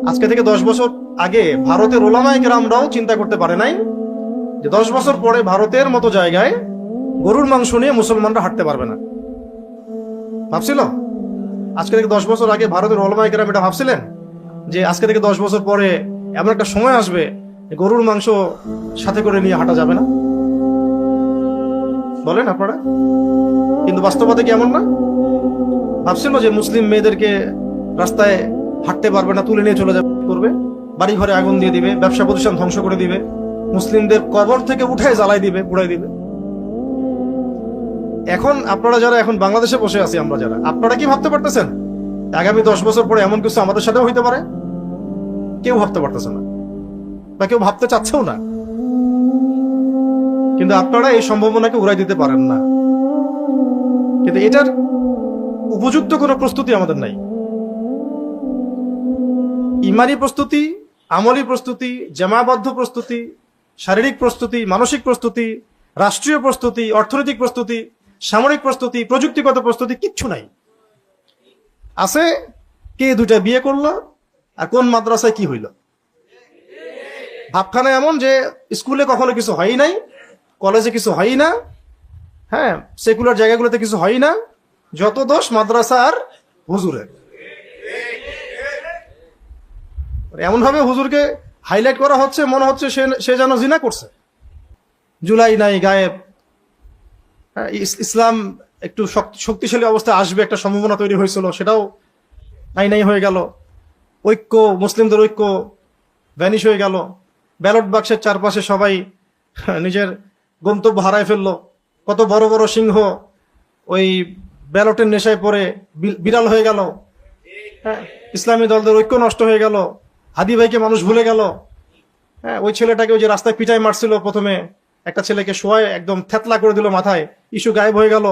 আজকে থেকে 10 বছর আগে ভারতের ওলামায়ে কেরামরাও চিন্তা করতে পারে নাই যে 10 বছর পরে ভারতের মতো জায়গায় গরুর মাংস নিয়ে মুসলমানরা হাঁটতে পারবে না। ভাবছিল আজকে থেকে 10 বছর আগে ভারতের ওলামায়ে কেরাম এটা ভাবছিলেন যে আজকে থেকে 10 বছর পরে এমন একটা সময় আসবে গরুর মাংস সাথে করে নিয়ে হাঁটা যাবে না? বলেন আপনারা। কিন্তু বাস্তবতা কি এমন না? ভাবছিল যে মুসলিম মেয়েদেরকে রাস্তায় হাঁটতে পারবে না, তুলে নিয়ে চলে যাবে, করবে, বাড়ি ঘরে আগুন দিয়ে দিবে, ব্যবসা প্রতিষ্ঠান ধ্বংস করে দিবে, মুসলিমদের কবর থেকে উঠে জ্বালাই দিবে, পুড়াই দিবে। এখন আপনারা যারা এখন বাংলাদেশে বসে আছি, আমরা যারা, আপনারা কি ভাবতে পারতেছেন আগামী 10 বছর পরে এমন কিছু আমাদের সাথেও হইতে পারে? কেউ ভাবতে পারতেছে না, বা কেউ ভাবতে চাচ্ছেও না। কিন্তু আপনারা এই সম্ভাবনাকে উড়াই দিতে পারেন না। কিন্তু এটার উপযুক্ত কোনো প্রস্তুতি আমাদের নাই। ইমানি প্রস্তুতি, আমলি প্রস্তুতি, জামাবদ্ধ প্রস্তুতি, শারীরিক প্রস্তুতি, মানসিক প্রস্তুতি, রাষ্ট্রীয় প্রস্তুতি, অর্থনৈতিক প্রস্তুতি, সামরিক প্রস্তুতি, প্রযুক্তিগত প্রস্তুতি কিচ্ছু নাই। আছে কে দুইটা বিয়ে করলো আর কোন মাদ্রাসায় কি হইল। ভাবখানা এমন যে স্কুলে কখনো কিছু হয় নাই, কলেজে কিছু হয় না, হ্যাঁ, সেকুলার জায়গাগুলোতে কিছু হয় না, যত দোষ মাদ্রাসা আর হুজুরের। এমন ভাবে হুজুরকে হাইলাইট করা হচ্ছে, মনে হচ্ছে সে যেন জিনা করছে। জুলাই নাই, গায়েব। ইসলাম একটু শক্তিশালী অবস্থায় আসবে একটা সম্ভাবনা তৈরি হয়েছিল, সেটাও নাই হয়ে গেল। ঐক্য, মুসলিমদের ঐক্য ভ্যানিশ হয়ে গেল। ব্যালট বাক্সের চারপাশে সবাই নিজের গন্তব্য হারায় ফেললো। কত বড় বড় সিংহ ওই ব্যালটের নেশায় পড়ে বিড়াল হয়ে গেল। হ্যাঁ, ইসলামী দলদের ঐক্য নষ্ট হয়ে গেল। হাদি ভাইকে মানুষ ভুলে গেল। হ্যাঁ, ওই ছেলেটাকে ওই যে রাস্তায় পিটাই মারছিল প্রথমে, একটা ছেলেকে শোয়ায় একদম থেতলা করে দিল মাথায়, ইস্যু গায়েব হয়ে গেল।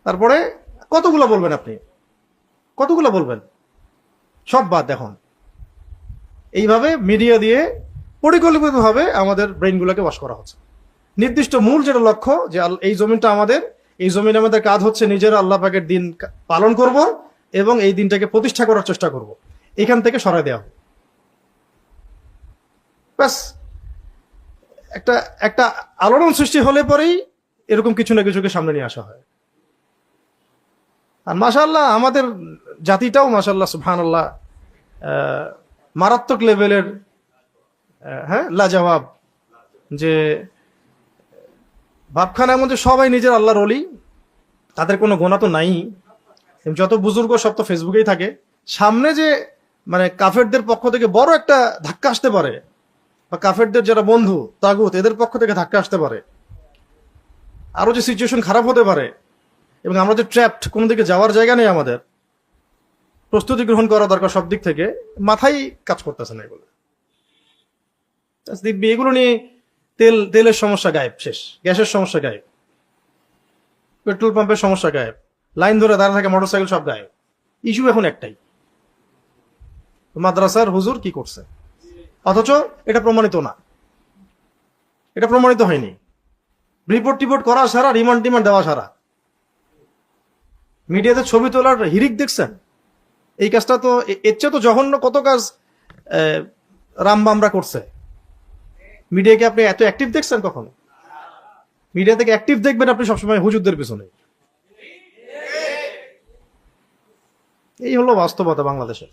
তারপরে কতগুলো বলবেন আপনি, কতগুলো বলবেন? সব বাদ। এখন এইভাবে মিডিয়া দিয়ে পরিকল্পিতভাবে আমাদের ব্রেইনগুলোকে ওয়াশ করা হচ্ছে। নির্দিষ্ট মূল যেটা লক্ষ্য, যে এই জমিনটা আমাদের, এই জমিনে আমাদের কাজ হচ্ছে নিজেরা আল্লাহ পাকের দিন পালন করব এবং এই দিনটাকে প্রতিষ্ঠা করার চেষ্টা করব, এখান থেকে সরাই দেওয়া। ব্যাস, একটা একটা আলোড়ন সৃষ্টি হলে পরেই এরকম কিছু না কিছুকে সামনে নিয়ে আসা হয়। আর মাশাআল্লাহ আমাদের জাতিটাও মাশাআল্লাহ সুবহানাল্লাহ মারাত্মক লেভেলের, হ্যাঁ, লাজবাব। যে ভাবখানা এমন যে সবাই নিজের আল্লাহর ওলি, তাদের কোনো গোনা তো নাই। যত বুজুর্গ সব তো ফেসবুকেই থাকে। সামনে যে মানে কাফেরদের পক্ষ থেকে বড় একটা ধাক্কা আসতে পারে, বা কাফেরদের যারা বন্ধু তাগুত, এদের পক্ষ থেকে ধাক্কা আসতে পারে, আরো যে সিচুয়েশন খারাপ হতে পারে, এবং আমরা যে ট্র্যাপড, কোনো দিকে যাওয়ার জায়গা নেই, আমাদের প্রস্তুতি গ্রহণ করা দরকার সব দিক থেকে, মাথায় কাজ করতেছে না এগুলো। দেখবি এগুলো নিয়ে তেলের সমস্যা গায়েব, শেষ। গ্যাসের সমস্যা গায়েব, পেট্রোল পাম্পের সমস্যা গায়েব, লাইন ধরে দাঁড়া থাকে মোটরসাইকেল সব গায়েব। ইস্যু এখন একটাই, মাদ্রাসার হুজুর কি করছে। অথচ এটা প্রমাণিত না, এটা প্রমাণিত হয়নি। রিপোর্ট টিপোর্ট করা ছাড়া, রিমান্ড টিমান্ড দেওয়া ছাড়া। মিডিয়াতে ছবি তোলার হিরিক দেখছেন? এই কাজটা তো এর চেয়ে তো জঘন্য কত কাজ রামবামরা করছে। মিডিয়াকে আপনি এত অ্যাক্টিভ দেখছেন কখনো? মিডিয়া থেকে অ্যাক্টিভ দেখবেন আপনি সবসময় হুজুরদের পিছনে। এই হলো বাস্তবতা বাংলাদেশের।